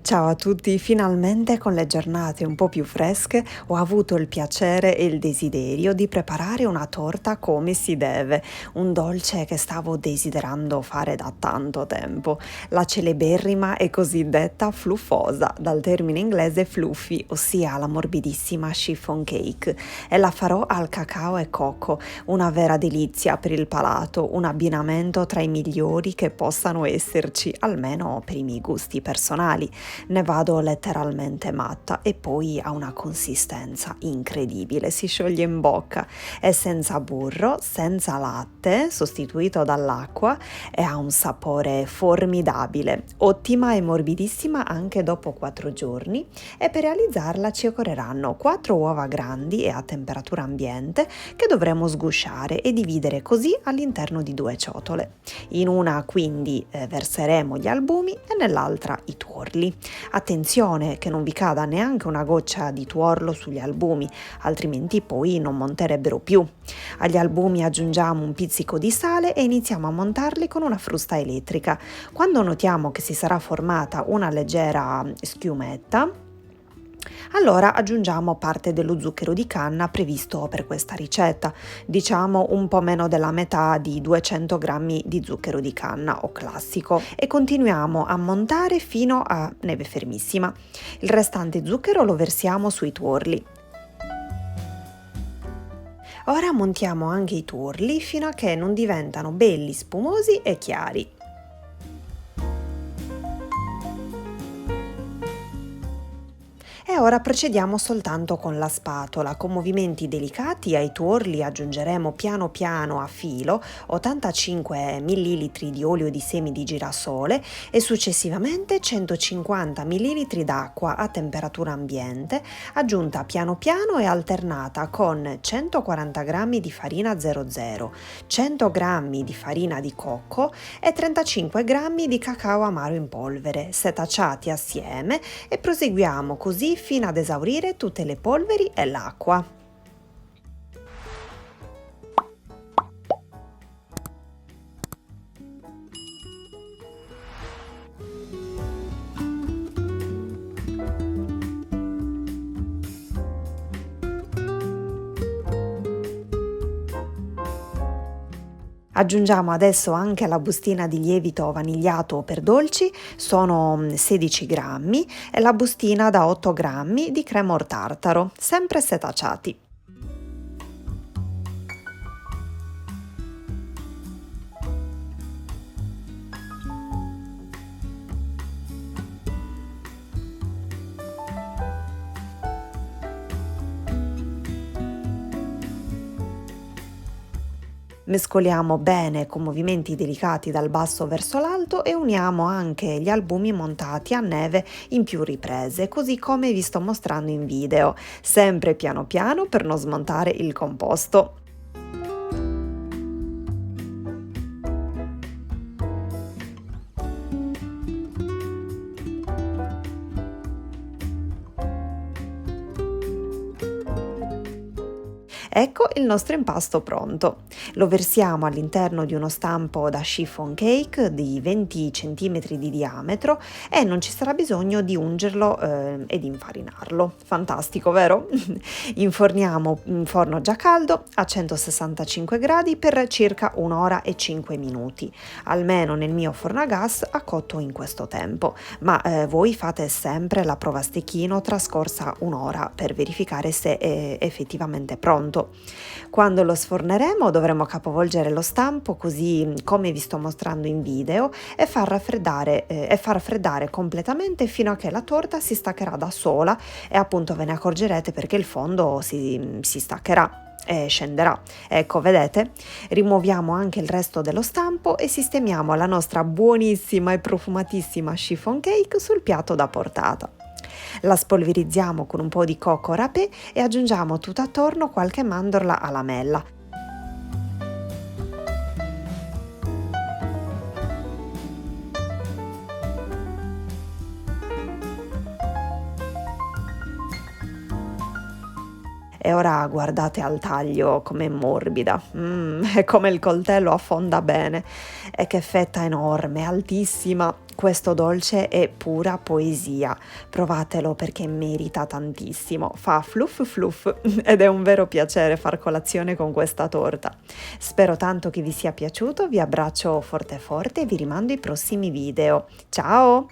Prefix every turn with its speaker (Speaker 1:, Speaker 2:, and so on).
Speaker 1: Ciao a tutti, finalmente con le giornate un po' più fresche ho avuto il piacere e il desiderio di preparare una torta come si deve, un dolce che stavo desiderando fare da tanto tempo, la celeberrima e cosiddetta fluffosa, dal termine inglese fluffy, ossia la morbidissima chiffon cake, e la farò al cacao e cocco, una vera delizia per il palato, un abbinamento tra i migliori che possano esserci, almeno per i miei gusti personali. Ne vado letteralmente matta e poi ha una consistenza incredibile, si scioglie in bocca, è senza burro, senza latte, sostituito dall'acqua e ha un sapore formidabile, ottima e morbidissima anche dopo 4 giorni e per realizzarla ci occorreranno 4 uova grandi e a temperatura ambiente che dovremo sgusciare e dividere così all'interno di 2 ciotole. In una quindi verseremo gli albumi e nell'altra i tuorli. Attenzione che non vi cada neanche una goccia di tuorlo sugli albumi, altrimenti poi non monterebbero più. Agli albumi aggiungiamo un pizzico di sale e iniziamo a montarli con una frusta elettrica. Quando notiamo che si sarà formata una leggera schiumetta, allora aggiungiamo parte dello zucchero di canna previsto per questa ricetta, diciamo un po' meno della metà di 200 grammi di zucchero di canna o classico, e continuiamo a montare fino a neve fermissima. Il restante zucchero lo versiamo sui tuorli. Ora montiamo anche i tuorli fino a che non diventano belli spumosi e chiari. E ora procediamo soltanto con la spatola. Con movimenti delicati ai tuorli aggiungeremo piano piano a filo 85 ml di olio di semi di girasole e successivamente 150 ml d'acqua a temperatura ambiente, aggiunta piano piano e alternata con 140 g di farina 00, 100 g di farina di cocco e 35 g di cacao amaro in polvere, setacciati assieme, e proseguiamo così fino ad esaurire tutte le polveri e l'acqua. Aggiungiamo adesso anche la bustina di lievito vanigliato per dolci, sono 16 grammi, e la bustina da 8 grammi di cremor tartaro, sempre setacciati. Mescoliamo bene con movimenti delicati dal basso verso l'alto e uniamo anche gli albumi montati a neve in più riprese, così come vi sto mostrando in video, sempre piano piano per non smontare il composto. Ecco il nostro impasto pronto. Lo versiamo all'interno di uno stampo da chiffon cake di 20 cm di diametro e non ci sarà bisogno di ungerlo e di infarinarlo. Fantastico, vero? Inforniamo in forno già caldo a 165 gradi per circa 1 ora e 5 minuti. Almeno nel mio forno a gas ha cotto in questo tempo, ma voi fate sempre la prova a stecchino trascorsa 1 ora per verificare se è effettivamente pronto. Quando lo sforneremo dovremo capovolgere lo stampo così come vi sto mostrando in video e far raffreddare completamente fino a che la torta si staccherà da sola, e appunto ve ne accorgerete perché il fondo si staccherà e scenderà. Ecco, vedete? Rimuoviamo anche il resto dello stampo e sistemiamo la nostra buonissima e profumatissima chiffon cake sul piatto da portata. La spolverizziamo con un po' di cocco râpé e aggiungiamo tutto attorno qualche mandorla a lamella. E ora guardate al taglio com'è morbida, e come il coltello affonda bene. E che fetta enorme, altissima. Questo dolce è pura poesia. Provatelo perché merita tantissimo. Fa fluff fluff ed è un vero piacere far colazione con questa torta. Spero tanto che vi sia piaciuto, vi abbraccio forte forte e vi rimando ai prossimi video. Ciao!